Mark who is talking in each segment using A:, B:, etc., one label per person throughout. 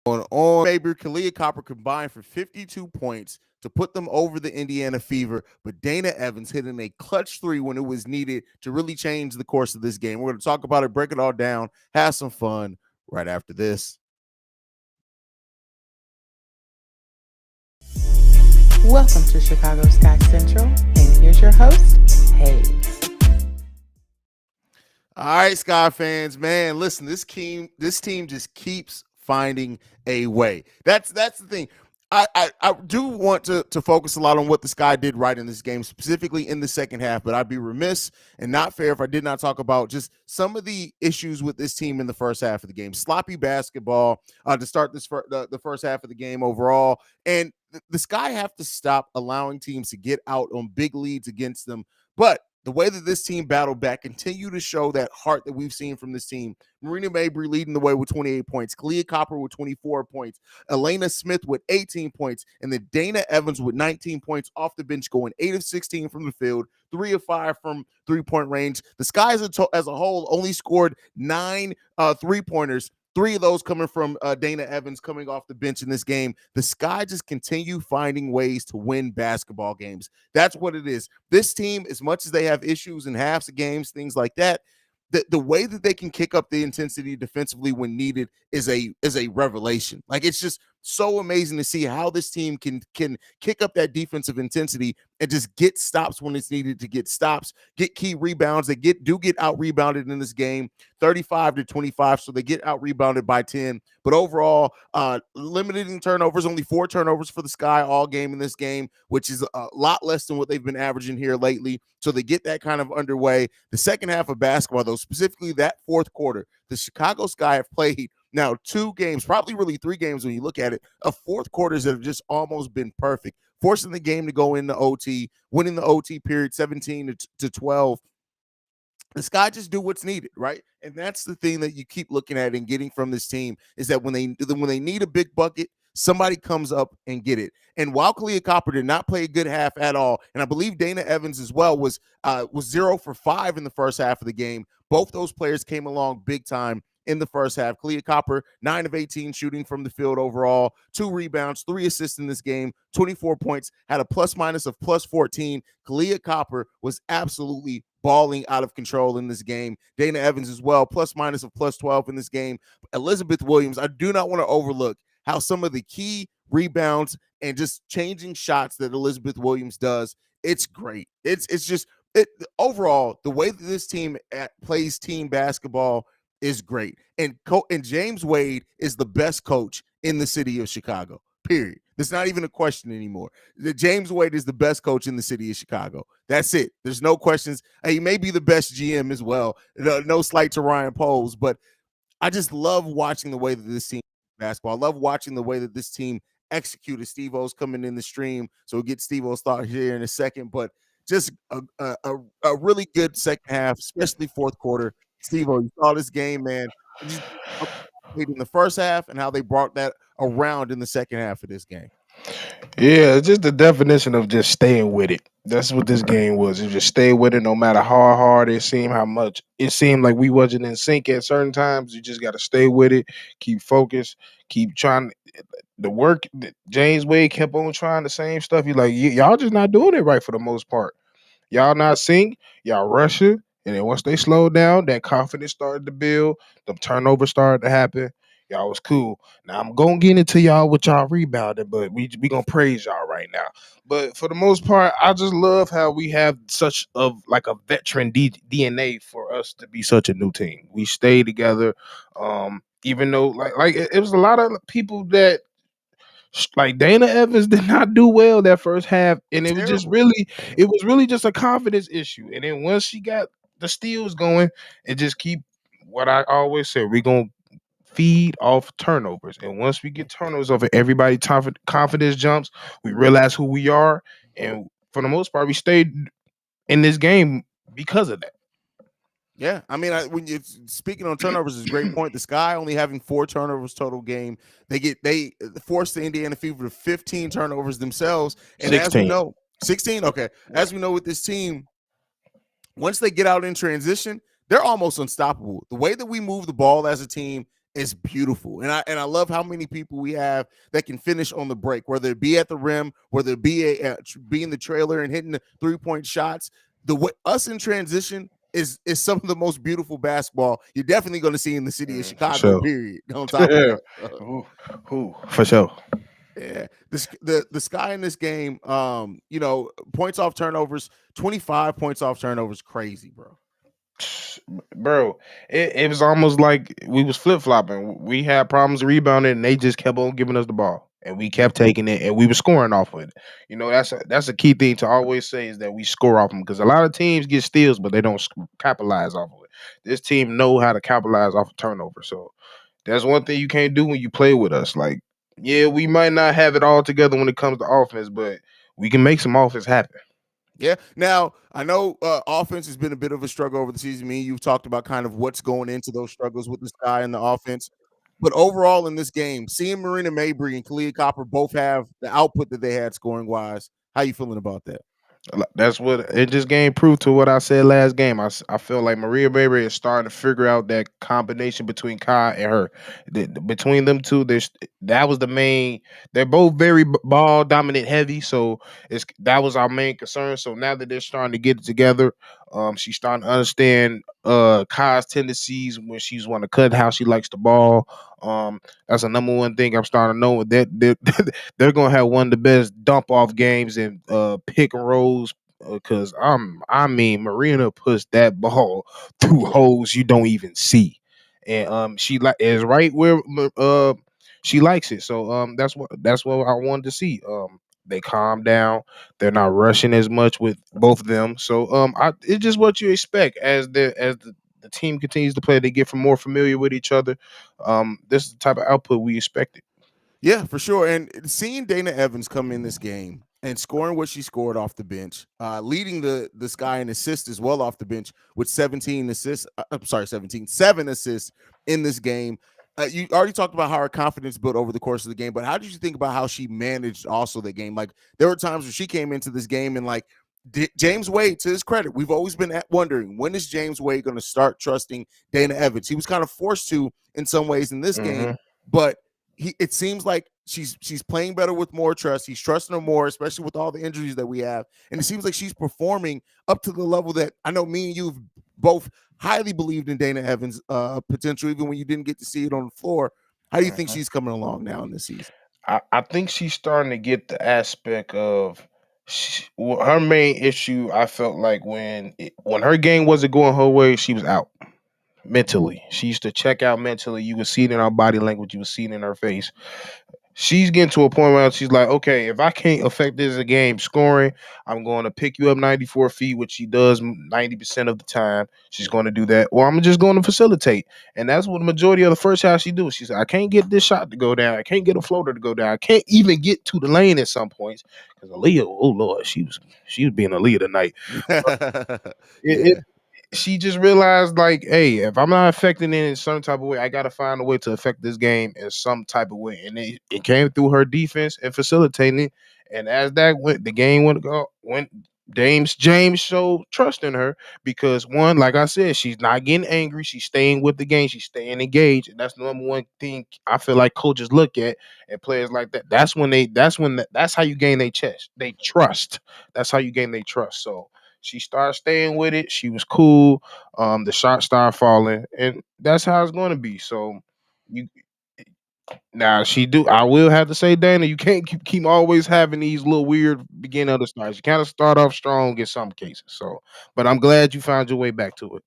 A: On Baby, Kalia Copper combined for 52 points to put them over the Indiana Fever, but Dana Evans hitting a clutch three when it was needed to really change the course of this game. We're going to talk about it, break it all down, have some fun right after this.
B: Welcome to Chicago Sky Central, and here's your host, Haize.
A: All right, Sky fans, man, listen, this team just keeps finding a way. That's the thing. I do want to focus a lot on what the Sky did right in this game, specifically in the second half, but I'd be remiss and not fair if I did not talk about just some of the issues with this team in the first half of the game. Sloppy basketball to start the first half of the game overall, and the Sky have to stop allowing teams to get out on big leads against them. But the way that this team battled back continue to show that heart that we've seen from this team. Marina Mabry leading the way with 28 points, Kalia Copper with 24 points, Elena Smith with 18 points, and then Dana Evans with 19 points off the bench, going 8 of 16 from the field, 3 of 5 from three-point range. The Sky as a whole only scored 9 three-pointers, 3 of those coming from Dana Evans coming off the bench in this game. The Sky just continue finding ways to win basketball games. That's what it is. This team, as much as they have issues in halves of games, things like that, the way that they can kick up the intensity defensively when needed is a revelation. Like, it's just so amazing to see how this team can kick up that defensive intensity and just get stops when it's needed to get stops, get key rebounds. They get out rebounded in this game, 35-25, so they get out rebounded by 10. But overall, limited in turnovers, only 4 turnovers for the Sky all game in this game, which is a lot less than what they've been averaging here lately. So they get that kind of underway. The second half of basketball, though, specifically that fourth quarter, the Chicago Sky have played now 2 games, probably really 3 games when you look at it, of fourth quarters that have just almost been perfect, forcing the game to go into OT, winning the OT period 17-12. The Sky just do what's needed, right? And that's the thing that you keep looking at and getting from this team is that when they need a big bucket, somebody comes up and get it. And while Kalia Copper did not play a good half at all, and I believe Dana Evans as well was 0 for 5 in the first half of the game, both those players came along big time in the first half. Kalia Copper, 9 of 18 shooting from the field overall, 2 rebounds, 3 assists in this game, 24 points, had a plus minus of plus 14. Kalia Copper was absolutely balling out of control in this game. Dana Evans as well, plus minus of plus 12 in this game. Elizabeth Williams, I do not want to overlook how some of the key rebounds and just changing shots that Elizabeth Williams does, it's great. It's just overall, the way that this team plays team basketball is great. And James Wade is the best coach in the city of Chicago, period. There's not even a question anymore. James Wade is the best coach in the city of Chicago. That's it. There's no questions. He may be the best GM as well. No slight to Ryan Poles, but I just love watching the way that this team basketball. I love watching the way that this team executed. Stevo's coming in the stream, so we'll get Stevo's thought here in a second, but just a really good second half, especially fourth quarter. Stevo, you saw this game, man. In the first half and how they brought that around in the second half of this game.
C: Yeah, it's just the definition of just staying with it. That's what this game was. It just stay with it no matter how hard it seemed, how much it seemed like we wasn't in sync at certain times. You just got to stay with it, keep focused, keep trying. The work that James Wade kept on trying the same stuff. He's like, y'all just not doing it right for the most part. Y'all not sync, y'all rushing, and then once they slowed down, that confidence started to build, the turnovers started to happen. Y'all was cool. Now I'm gonna get into y'all with y'all rebounding, but we gonna praise y'all right now. But for the most part, I just love how we have such of like a veteran DNA for us to be such a new team. We stay together, even though like it was a lot of people that like Dana Evans did not do well that first half, and it was just
A: Terrible.
C: really, it was really just a confidence issue. And then once she got the steals going, it just keep what I always say: we're gonna feed off turnovers, and once we get turnovers over everybody, confidence jumps. We realize who we are, and for the most part, we stayed in this game because of that.
A: Yeah, I mean, when you speaking on turnovers is a great point. The Sky only having 4 turnovers total game. They forced the Indiana Fever to 15 turnovers themselves. And as we
C: 16.
A: know, 16. Okay, as we know with this team, once they get out in transition, they're almost unstoppable. The way that we move the ball as a team is beautiful. And I love how many people we have that can finish on the break, whether it be at the rim, whether it be be in the trailer and hitting the 3-point shots. The way us in transition is some of the most beautiful basketball you're definitely going to see in the city of
C: For
A: Chicago.
C: sure.
A: Period. On top of that,
C: For sure.
A: yeah, the sky in this game, points off turnovers, 25 points off turnovers, crazy, bro.
C: Bro, it was almost like we was flip flopping. We had problems rebounding, and they just kept on giving us the ball, and we kept taking it, and we were scoring off of it. That's a key thing to always say is that we score off them because a lot of teams get steals, but they don't capitalize off of it. This team know how to capitalize off of turnover, so that's one thing you can't do when you play with us. Like, yeah, we might not have it all together when it comes to offense, but we can make some offense happen.
A: Yeah. Now I know offense has been a bit of a struggle over the season. Me, you've talked about kind of what's going into those struggles with this guy and the offense. But overall in this game, seeing Marina Mabry and Kalia Copper both have the output that they had scoring wise, how you feeling about that?
C: That's what it just game proved to what I said last game. I feel like Maria Baby is starting to figure out that combination between Kai and her. Between them two, that was the main. They're both very ball dominant heavy, so that was our main concern. So now that they're starting to get it together, she's starting to understand Kai's tendencies when she's want to cut, how she likes the ball. That's a number one thing I'm starting to know that they're gonna have one of the best dump off games and pick and rolls because I mean Marina puts that ball through holes you don't even see, and she is right where she likes it. So that's what I wanted to see. They calm down. They're not rushing as much with both of them. So it's just what you expect as the team continues to play. They get more familiar with each other. This is the type of output we expected.
A: Yeah, for sure. And seeing Dana Evans come in this game and scoring what she scored off the bench, leading the Sky in assists as well off the bench with 17 assists. I'm sorry, 7 assists in this game. You already talked about how her confidence built over the course of the game, but how did you think about how she managed also the game? Like there were times where she came into this game and like James Wade, to his credit, we've always been wondering when is James Wade going to start trusting Dana Evans. He was kind of forced to in some ways in this game, but it seems like she's playing better with more trust. He's trusting her more, especially with all the injuries that we have. And it seems like she's performing up to the level that I know me and you've both highly believed in Dana Evans' potential, even when you didn't get to see it on the floor. How do you think she's coming along now in this season?
C: I think she's starting to get the aspect of her main issue. I felt like when her game wasn't going her way, she was out mentally. She used to check out mentally. You would see it in her body language. You would see it in her face. She's getting to a point where she's like, okay, if I can't affect this a game scoring, I'm going to pick you up 94 feet, which she does 90% of the time. She's going to do that, or I'm just going to facilitate. And that's what the majority of the first half she do. She said, I can't get this shot to go down. I can't get a floater to go down. I can't even get to the lane at some points. Because Aaliyah, oh Lord, she was being Aaliyah tonight.
A: Yeah.
C: She just realized like, hey, if I'm not affecting it in some type of way, I gotta find a way to affect this game in some type of way. And it came through her defense and facilitating it. And as that went, the game went James showed trust in her because one, like I said, she's not getting angry. She's staying with the game. She's staying engaged, and that's the number one thing I feel like coaches look at and players like that. That's how you gain their chest. They trust. That's how you gain their trust. So she started staying with it. She was cool. The shots started falling, and that's how it's going to be. So you now she do. I will have to say, Dana, you can't keep always having these little weird beginning of the starts. You kind of start off strong in some cases. So, but I'm glad you found your way back to it.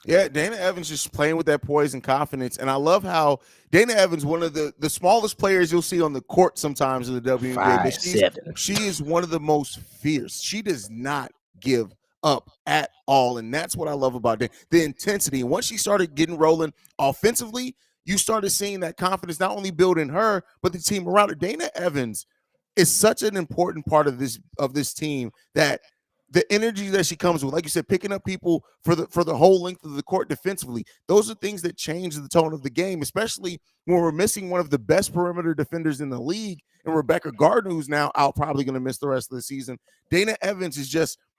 A: Yeah, Dana Evans just playing with that poise and confidence. And I love how Dana Evans, one of the smallest players you'll see on the court sometimes in the WNBA, but
C: 5'7".
A: she is one of the most fierce. She does not give up at all. And that's what I love about the intensity. And once she started getting rolling offensively, you started seeing that confidence not only build in her, but the team around her. Dana Evans is such an important part of this team that the energy that she comes with, like you said, picking up people for the whole length of the court defensively, those are things that change the tone of the game, especially when we're missing one of the best perimeter defenders in the league and Rebecca Gardner, who's now out, probably going to miss the rest of the season. Dana Evans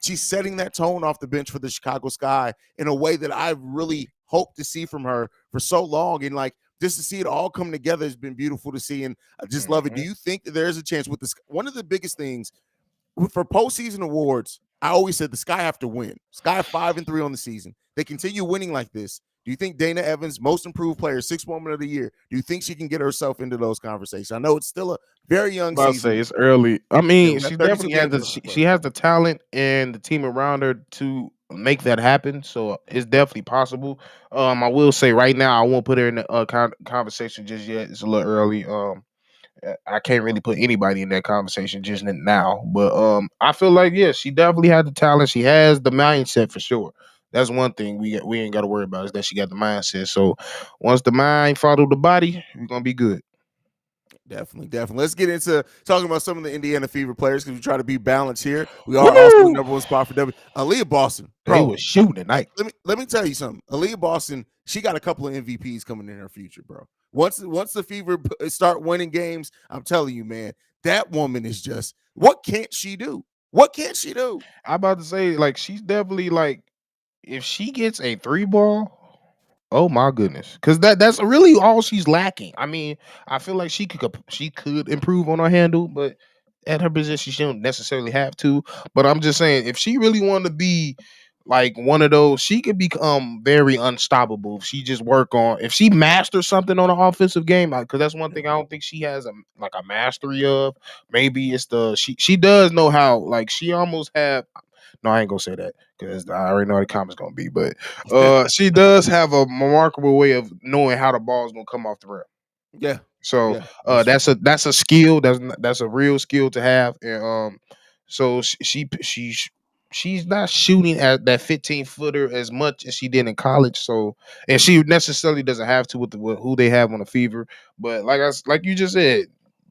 A: she's setting that tone off the bench for the Chicago Sky in a way that I've really hoped to see from her for so long. And like just to see it all come together has been beautiful to see, and I just love it. Do
C: Mhm.
A: you think that there's a chance with this? One of the biggest things for postseason awards, I always said the Sky have to win. Sky 5-3 on the season. They continue winning like this. Do you think Dana Evans, most improved player, 6th woman of the year, do you think she can get herself into those conversations? I know it's still a very young
C: About to say
A: season.
C: it's early. I
A: Yeah,
C: mean,
A: we
C: she
A: got 32
C: definitely has
A: games
C: the
A: left to
C: she
A: play.
C: has the talent and the team around her to make that happen. So it's definitely possible. I will say right now, I won't put her in the conversation just yet. It's a little early. I can't really put anybody in that conversation just now. But I feel like yeah, she definitely had the talent. She has the mindset for sure. That's one thing we ain't got to worry about is that she got the mindset. So once the mind follow the body, we're gonna be good.
A: Definitely, definitely. Let's get into talking about some of the Indiana Fever players because we try to be balanced here. We are also the
C: Woo!
A: number one spot for W. Aaliyah Boston,
C: They
A: bro.
C: was shooting tonight.
A: Let me tell you something. Aaliyah Boston, she got a couple of MVPs coming in her future, bro. Once the Fever start winning games, I'm telling you, man, that woman is just what can't she do? What can't she do?
C: I about to say like she's definitely like if she gets a three ball, oh my goodness, because that's really all she's lacking. I mean, I feel like she could improve on her handle, but at her position she don't necessarily have to. But I'm just saying, if she really wanted to be like one of those, she could become very unstoppable if she just work on if she masters something on the offensive game. Because that's one
A: Yeah,
C: thing I don't think she has a mastery of. Maybe it's the she does know how like she almost have no, I ain't gonna say that because I already know how the comments gonna be. But she does have a remarkable way of knowing how the ball's gonna come off the rim.
A: yeah,
C: So
A: yeah. That's true.
C: that's a skill. That's a real skill to have. And so she's not shooting at that 15-footer as much as she did in college. So and she necessarily doesn't have to with who they have on the Fever. But like you just said,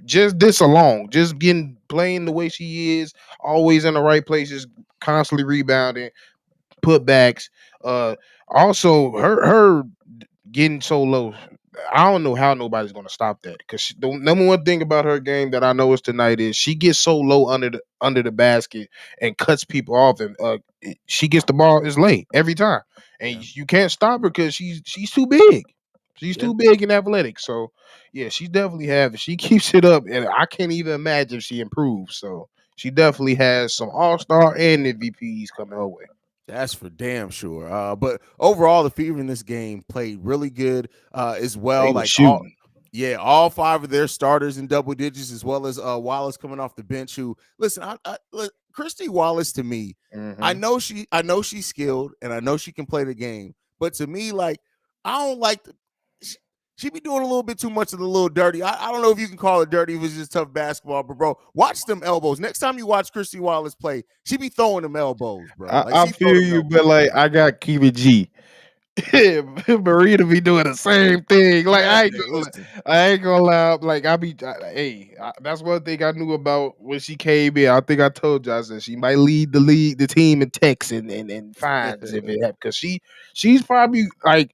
C: just this alone, just getting playing the way she is, always in the right places, constantly rebounding, putbacks. Uh, also her getting so low. I don't know how nobody's gonna stop that because the number one thing about her game that I noticed tonight is she gets so low under the basket and cuts people off, and she gets the ball is late every time, and
A: Yeah,
C: you can't stop her because she's too big. She's
A: yeah.
C: too big and athletic. So yeah, she definitely have. If she keeps it up, and I can't even imagine if she improves. So she definitely has some All Star and MVPs coming her way.
A: That's for damn sure. But overall, the Fever in this game played really good as well.
C: They was
A: Like all,
C: shooting.
A: yeah, all five of their starters in double digits, as well as Wallace coming off the bench. Who listen, Christy Wallace to me,
C: Hmm.
A: I know she's skilled and I know she can play the game. But to me, like I don't like the. She be doing a little bit too much of the little dirty. I don't know if you can call it dirty if it's just tough basketball, but bro, watch them elbows. Next time you watch Christy Wallace play, she be throwing them elbows, bro. Like
C: I
A: she throw
C: feel
A: them
C: you, but
A: elbows.
C: like I got keep it G. Marita be doing the same thing. Like
A: Yeah, man. Listen,
C: I ain't gonna lie. Like that's one thing I knew about when she came in. I think I told you I said she might lead the team in texts and fines if it happens because she's probably like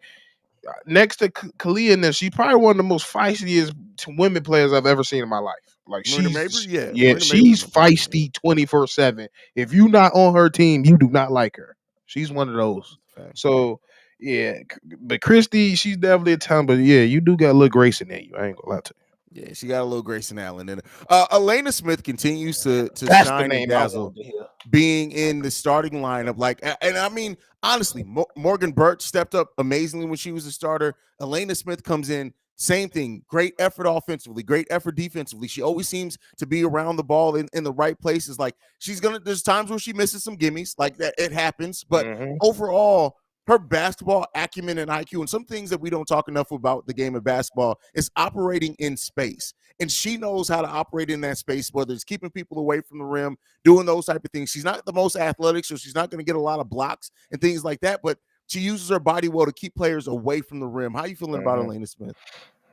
C: next to Kalia and them, she's probably one of the most feistiest women players I've ever seen in my life. Like
A: Marina Mabry, yeah,
C: yeah,
A: Marina Mabry's
C: she's
A: my favorite. Yeah,
C: feisty 24/7. If you not on her team, you do not like her. She's one of those.
A: fact.
C: So yeah, but Christy, she's definitely a talent. But yeah, you do got a little grace in there. You I ain't gonna lie to you.
A: Yeah, she got a little Grayson Allen in it. Elena Smith continues to
C: That's the
A: shine and
C: name I
A: dazzle,
C: wanted to hear.
A: being in the starting lineup. Like, and I mean, honestly, Morgan Burch stepped up amazingly when she was a starter. Elena Smith comes in, same thing. Great effort offensively, great effort defensively. She always seems to be around the ball in the right places. Like, there's times where she misses some gimmies, like that. It happens. But
C: Hmm.
A: overall, her basketball acumen and IQ, and some things that we don't talk enough about the game of basketball, is operating in space. And she knows how to operate in that space, whether it's keeping people away from the rim, doing those type of things. She's not the most athletic, so she's not going to get a lot of blocks and things like that, but she uses her body well to keep players away from the rim. How you feeling about
C: Hmm.
A: Elena Smith?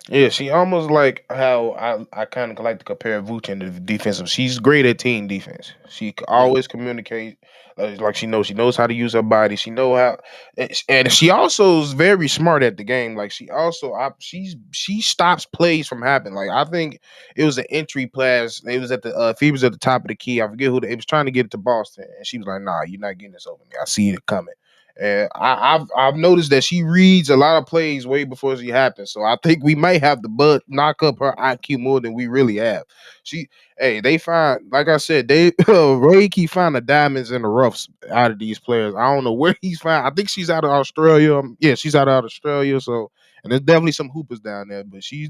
C: Yeah, she almost like how I kind of like to compare Vooch in the defensive. She's great at team defense.
A: Yeah.
C: Always communicate like she knows how to use her body. She know how, and she also is very smart at the game. Like she stops plays from happening. Like I think it was an entry pass. It was at the Phoebe's at the top of the key. I forget who it was trying to get it to Boston, and she was like, "Nah, you're not getting this over me. I see it coming." And I've noticed that she reads a lot of plays way before she happens. So I think we might have the bud knock up her IQ more than we really have. She Hey, they find, like I said, they Ray keep finding diamonds in the roughs out of these players. I don't know where he's found. I think she's out of Australia. Yeah, she's out of Australia. So, and there's definitely some hoopers down there, but she's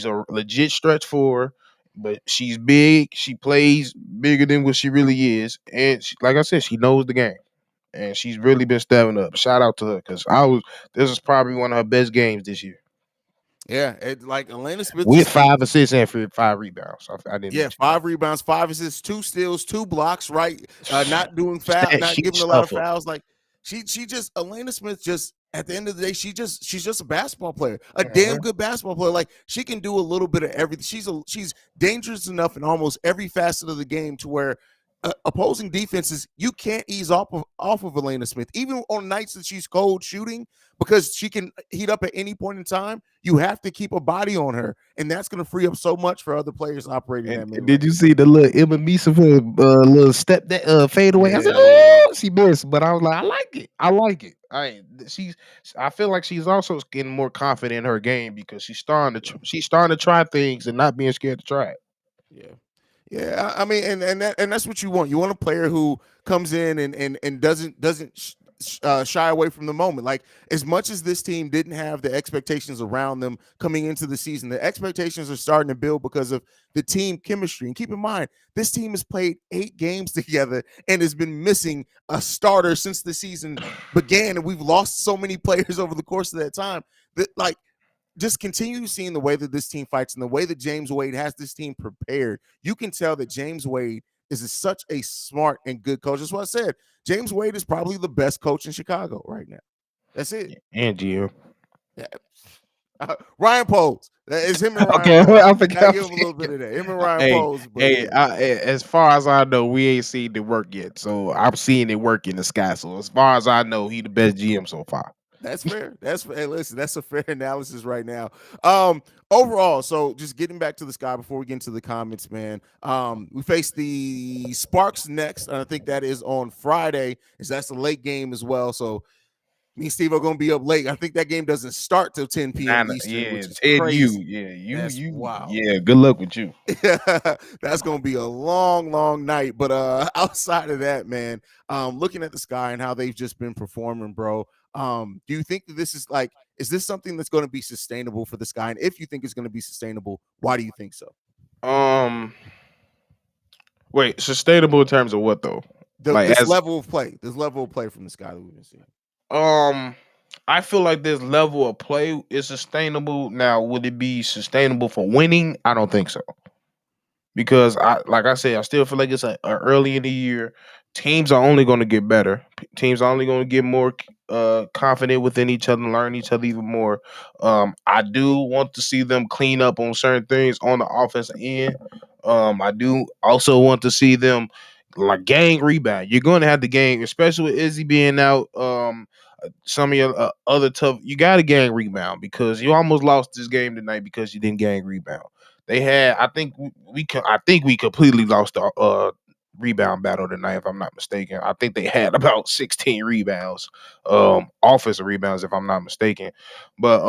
C: a legit stretch four. But she's big. She plays bigger than what she really is, and like I said, she knows the game, and she's really been stepping up. Shout out to her because this is probably one of her best games this year.
A: Yeah, like Elena Smith
C: With
A: just keep
C: 5 assists and for 5 rebounds. I didn't
A: yeah,
C: mention that.
A: 5 rebounds, 5 assists, 2 steals, 2 blocks, right? Not doing foul,
C: Stat
A: not
C: sheet
A: giving a lot of
C: stuffer.
A: fouls. Like she just Elena Smith just at the end of the day, she's just a basketball player, a damn
C: Mhm.
A: good basketball player. Like she can do a little bit of everything. She's dangerous enough in almost every facet of the game to where opposing defenses you can't ease off of Elena Smith, even on nights that she's cold shooting, because she can heat up at any point in time. You have to keep a body on her, and that's going to free up so much for other players operating
C: And
A: that mid
C: did you
A: range.
C: see the little Emma Misa little step that fade away? I said,
A: Yeah,
C: "Oh, she missed," but I was like, "I like it. I like it." She's. I feel like she's also getting more confident in her game because
A: yeah,
C: she's starting to try things and not being scared to try it.
A: yeah. Yeah, I mean, and that's what you want. You want a player who comes in and doesn't shy away from the moment. Like as much as this team didn't have the expectations around them coming into the season, the expectations are starting to build because of the team chemistry. And keep in mind, this team has played 8 games together and has been missing a starter since the season began, and we've lost so many players over the course of that time. That like just continue seeing the way that this team fights and the way that James Wade has this team prepared. You can tell that James Wade such a smart and good coach. That's what I said. James Wade is probably the best coach in Chicago right now. That's it.
C: And GM.
A: Yeah. Ryan Poles. That is him and Ryan
C: Okay,
A: Poles.
C: I
A: Gotta
C: forgot.
A: give him a little bit of that. Him and Ryan
C: Hey,
A: Poles, but yeah.
C: as far as I know, we ain't seen it work yet. So I'm seeing it work in the sky. So as far as I know, he the best GM so far.
A: That's fair. Hey, listen, that's a fair analysis right now. Um, Overall, so just getting back to the sky before we get into the comments, man. We face the Sparks next, and I think that is on Friday, as that's a late game as well. So me and Steve are gonna be up late. I think that game doesn't start till 10 p.m. Eastern,
C: Yeah,
A: which is
C: 10 U.
A: crazy.
C: Yeah,
A: That's wild.
C: yeah, good luck with you.
A: That's gonna be a long, long night. But outside of that, man, looking at the sky and how they've just been performing, bro. Do you think that this is like, is this something that's going to be sustainable for the sky? And if you think it's going to be sustainable, why do you think so?
C: Um Wait, sustainable in terms of what though? Like
A: This
C: as
A: level of play, from the sky that we've been seeing.
C: um I feel like this level of play is sustainable. Now, would it be sustainable for winning? I don't think so. Because like I said, I still feel like it's early in the year. Teams are only going to get better. Teams are only going to get more confident within each other, learn each other even more. I do want to see them clean up on certain things on the offensive end. I do also want to see them like gang rebound. You're going to have the gang, especially with Izzy being out. Some of your other tough, you got to gang rebound because you almost lost this game tonight because you didn't gang rebound. They had, I think we completely lost the rebound battle tonight, if I'm not mistaken. I think they had about 16 rebounds, offensive rebounds, if I'm not mistaken. But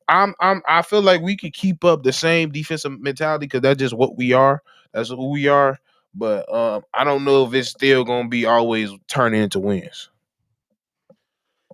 C: I feel like we could keep up the same defensive mentality because that's just what we are. That's who we are. But I don't know if it's still gonna be always turning into wins.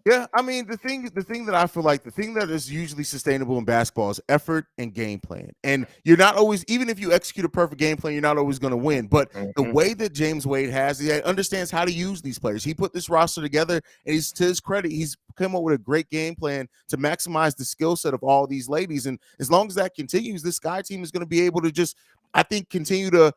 A: Yeah, I mean the thing that I feel like the thing that is usually sustainable in basketball is effort and game plan. And you're not always, even if you execute a perfect game plan, you're not always going to win. But the
C: Mhm.
A: way that James Wade has, he understands how to use these players. He put this roster together, and he's, to his credit, he's come up with a great game plan to maximize the skill set of all these ladies. And as long as that continues, this Sky team is going to be able to just, I think, continue to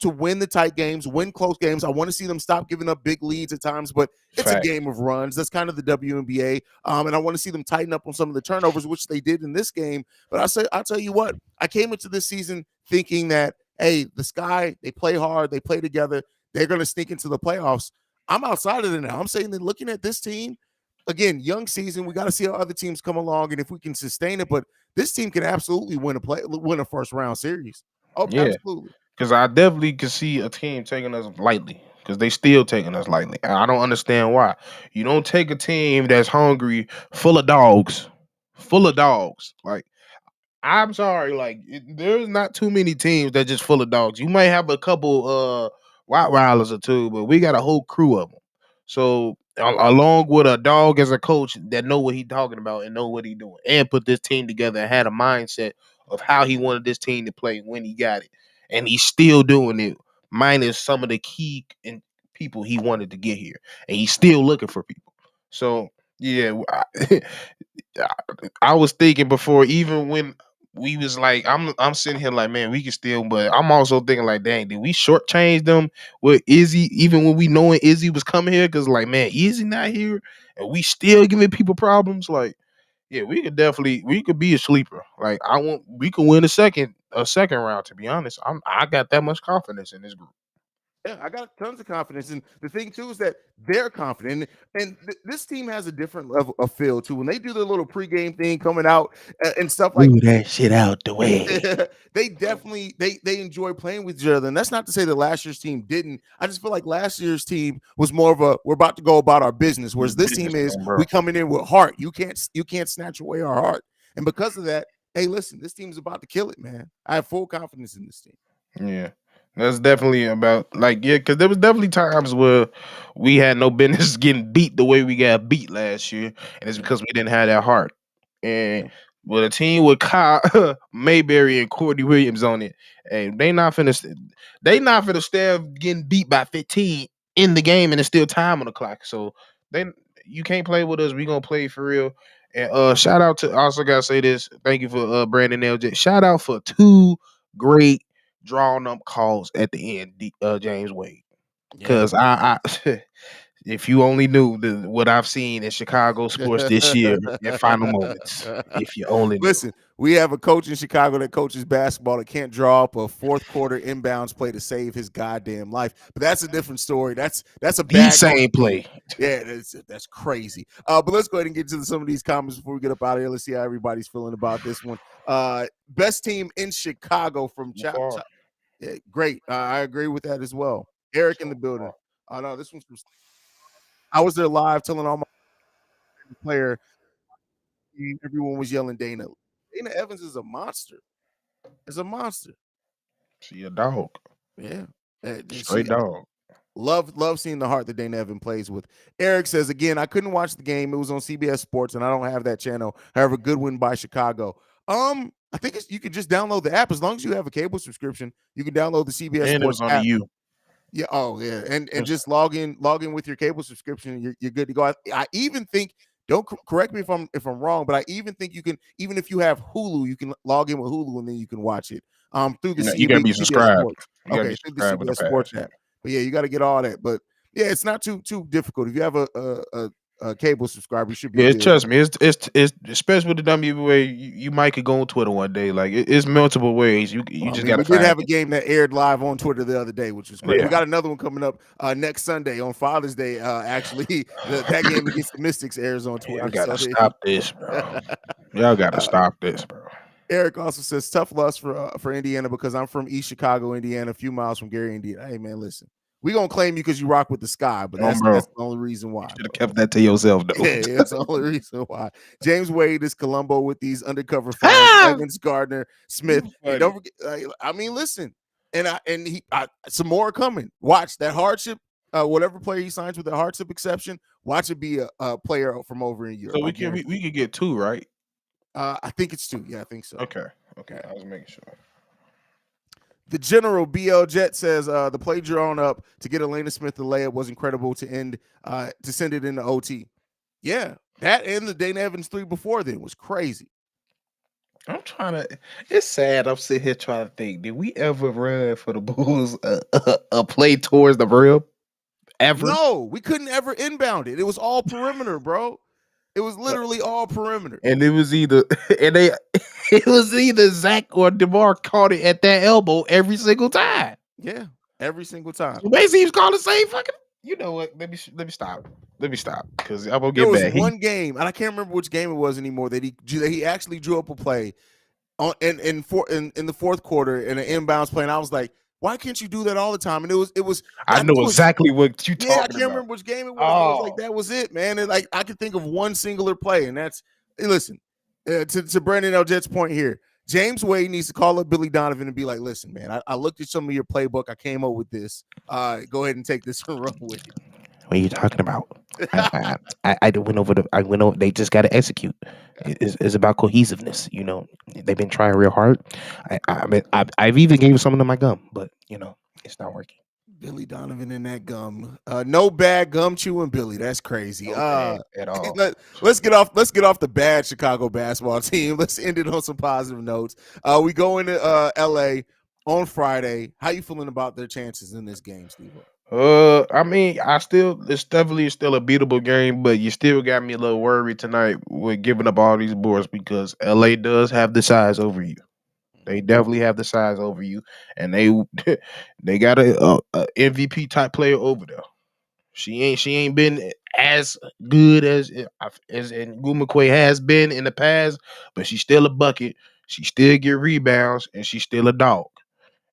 A: win the tight games, win close games. I want to see them stop giving up big leads at times, but it's a
C: Fact.
A: game of runs. That's kind of the WNBA. And I want to see them tighten up on some of the turnovers, which they did in this game. But I'll tell you what, I came into this season thinking that, hey, the Sky, they play hard, they play together, they're going to sneak into the playoffs. I'm outside of it now. I'm saying that looking at this team, again, young season, we got to see how other teams come along and if we can sustain it. But this team can absolutely win a first round series. Oh,
C: Yeah,
A: absolutely.
C: because I definitely could see a team taking us lightly. because they still taking us lightly. And I don't understand why. You don't take a team that's hungry, full of dogs, Like I'm sorry, like there's not too many teams that just full of dogs. You might have a couple Rottweilers or two, but we got a whole crew of them. So along with a dog as a coach that know what he talking about and know what he doing, and put this team together and had a mindset of how he wanted this team to play when he got it, and he's still doing it. Minus some of the key people he wanted to get here, and he's still looking for people. So yeah, I was thinking before, even when we was like, I'm sitting here like, man, we can still, but I'm also thinking like, dang, did we shortchange them with Izzy, even when we knowing Izzy was coming here? Cause like, man, Izzy not here, and we still giving people problems. Like, yeah, we could be a sleeper. Like, we could win a second round. To be honest, I got that much confidence in this group.
A: Yeah, I got tons of confidence, and the thing too is that they're confident, and this team has a different level of feel too. When they do the little pregame thing coming out and stuff like
C: Move that shit out the way.
A: they definitely they enjoy playing with each other. And that's not to say that last year's team didn't. I just feel like last year's team was more of a we're about to go about our business, whereas this team is
C: Bro.
A: we coming in with heart. You can't snatch away our heart, and because of that, hey, listen, this team's about to kill it, man. I have full confidence in this team.
C: Yeah. That's definitely about like because there was definitely times where we had no business getting beat the way we got beat last year, and it's because we didn't have that heart. And with a team with Kyle Mayberry and Courtney Williams on it, and they not finna stand getting beat by 15 in the game, and it's still time on the clock. So then you can't play with us. We gonna play for real. And shout out to, I also gotta say this. Thank you for Brandon LJ. Shout out for two great drawn up calls at the end, James Wade. Because I if you only knew what I've seen in Chicago sports this year in final moments, if you only knew.
A: Listen, we have a coach in Chicago that coaches basketball that can't draw up a fourth quarter inbounds play to save his goddamn life. But that's a different story. That's a
C: The
A: bad
C: same play.
A: Yeah, that's crazy. But let's go ahead and get to some of these comments before we get up out of here. Let's see how everybody's feeling about this one. Best team in Chicago from Chop. Yeah, great. I agree with that as well. Eric in the building. Oh no, this one's from. I was there live telling all my player. Everyone was yelling Dana. Dana Evans is a monster. Is a monster.
C: She a dog.
A: Yeah.
C: Straight dog.
A: Love seeing the heart that Dana Evans plays with. Eric says, again, I couldn't watch the game. It was on CBS Sports, and I don't have that channel. However, good win by Chicago. I think you could just download the app. As long as you have a cable subscription, you can download the CBS
C: And it was
A: Sports
C: on
A: app.
C: you.
A: Yeah. Oh, yeah. And just log in with your cable subscription. You're good to go. I even think, don't correct me if I'm wrong, but I even think you can, even if you have Hulu, you can log in with Hulu and then you can watch it through the
C: You gotta be
A: CBS
C: subscribed.
A: Sports. Okay, through the CBS Sports app. But yeah, you got to get all that. But yeah, it's not too difficult. If you have a cable subscriber, you should be.
C: Yeah, trust me. It's especially with the WWA. You might could go on Twitter one day. Like it's multiple ways. You just got to.
A: We did have a game that aired live on Twitter the other day, which was great.
C: Yeah.
A: We got another one coming up next Sunday on Father's Day. Actually, that game against the Mystics airs on Twitter.
C: Y'all gotta stop this, bro. Y'all gotta stop this, bro.
A: Eric also says tough loss for Indiana because I'm from East Chicago, Indiana, a few miles from Gary, Indiana. Hey man, listen. We gonna claim you because you rock with the Sky, but that's the only reason why.
C: Should have kept that to yourself, though.
A: Yeah, that's the only reason why. James Wade is Colombo with these undercover finds. Evans, Gardner, Smith. And don't forget, I mean, listen, and some more are coming. Watch that hardship. Whatever player he signs with a hardship exception, watch it be a player from over in Europe.
C: So we could get two, right?
A: I think it's two. Yeah, I think so.
C: Okay. I was making sure.
A: The General BL Jet says the play drawn up to get Elena Smith the layup was incredible to send it into OT. Yeah, that and the Dana Evans 3 before then was crazy.
C: I'm trying to. It's sad. I'm sitting here trying to think. Did we ever run for the Bulls a play towards the rim? Ever?
A: No, we couldn't ever inbound it. It was all perimeter, bro. It was literally all perimeter.
C: And it was either Zach or DeMar caught it at that elbow every single time.
A: Yeah, every single time.
C: So basically, he was calling the same fucking. You know what? Let me stop. Because I'm gonna get
A: there
C: back.
A: was one game, and I can't remember which game it was anymore. That he actually drew up a play in the fourth quarter in an inbounds play, and I was like, Why can't you do that all the time? And it was.
C: I
A: think
C: know
A: it was,
C: exactly what you
A: yeah, I
C: talking
A: can't
C: about.
A: remember which game it was. But it was like
C: Oh,
A: that was it, man. And like I could think of one singular play, and that's hey, listen to Brandon L. Jet's point here. James Wade needs to call up Billy Donovan and be like, listen, man, I looked at some of your playbook. I came up with this. Go ahead and take this and run with it.
C: what are you talking about? I went over I went over. They just got to execute. It's about cohesiveness. You know, they've been trying real hard. I've even gave some of them my gum, but you know, it's not working.
A: Billy Donovan in that gum. No bad gum chewing Billy. That's crazy.
C: No bad at all.
A: Let's get off the bad Chicago basketball team. Let's end it on some positive notes. We go into LA on Friday. How you feeling about their chances in this game, Steve?
C: I mean, it's definitely still a beatable game, but you still got me a little worried tonight with giving up all these boards because LA does have the size over you. They definitely have the size over you, and they got a MVP type player over there. She ain't been as good as McQuay has been in the past, but she's still a bucket. She still get rebounds, and she's still a dog.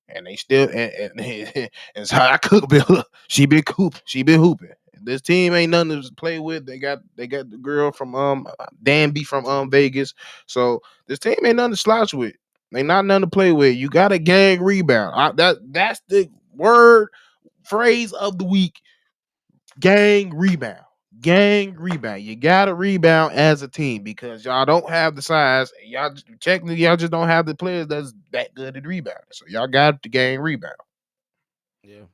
C: And they still and so I cook Bill. She been hooping. This team ain't nothing to play with. They got the girl from Danby from Vegas. So this team ain't nothing to slouch with. They not nothing to play with. You got a gang rebound. That's the word phrase of the week. Gang rebound. Gang rebound. You gotta rebound as a team because y'all don't have the size. Y'all just don't have the players that's that good at rebounding. So y'all got the gang rebound.
A: Yeah,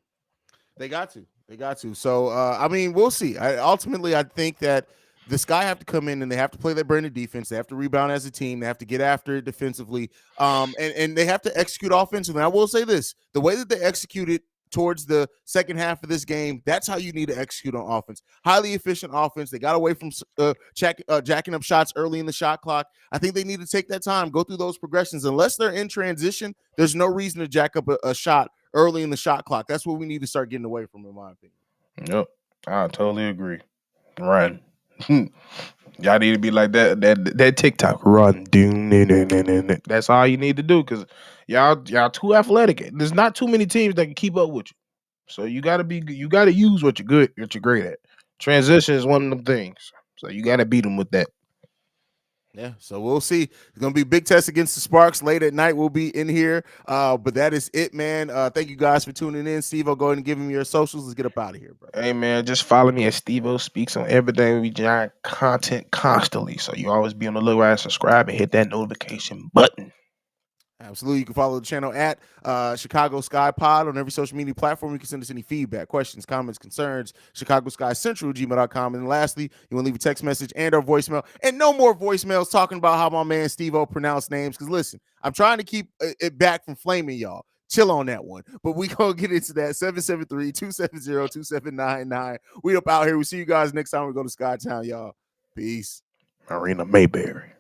A: they got to. They got to. So I mean, we'll see. Ultimately, I think that the Sky have to come in and they have to play their branded defense. They have to rebound as a team. They have to get after it defensively. And they have to execute offensively. And I will say this: the way that they executed towards the second half of this game, that's how you need to execute on offense. Highly efficient offense. They got away from jacking up shots early in the shot clock. I think they need to take that time, go through those progressions. Unless they're in transition, there's no reason to jack up a shot early in the shot clock. That's what we need to start getting away from, in my opinion.
C: Yep, I totally agree. Run. Y'all need to be like that TikTok run. That's all you need to do because y'all too athletic. There's not too many teams that can keep up with you. So you gotta use what you're great at. Transition is one of them things. So you gotta beat them with that.
A: Yeah, so we'll see. It's gonna be a big test against the Sparks late at night. We'll be in here, but that is it, man. Thank you guys for tuning in. Steve, I'll go ahead and give him your socials. Let's get up out of here, bro.
C: Hey man, just follow me at Stevo Speaks on everything. We giant content constantly, so you always be on the lookout, subscribe, and hit that notification button.
A: Absolutely. You can follow the channel at Chicago Sky Pod on every social media platform. You can send us any feedback, questions, comments, concerns, Chicago Sky Central, gmail.com. And lastly, you want to leave a text message and our voicemail. And no more voicemails talking about how my man Steve-O pronounced names. Because listen, I'm trying to keep it back from flaming y'all. Chill on that one. But we going to get into that. 773-270-2799. We up out here. We'll see you guys next time we go to Skytown, y'all. Peace.
C: Marina Mayberry.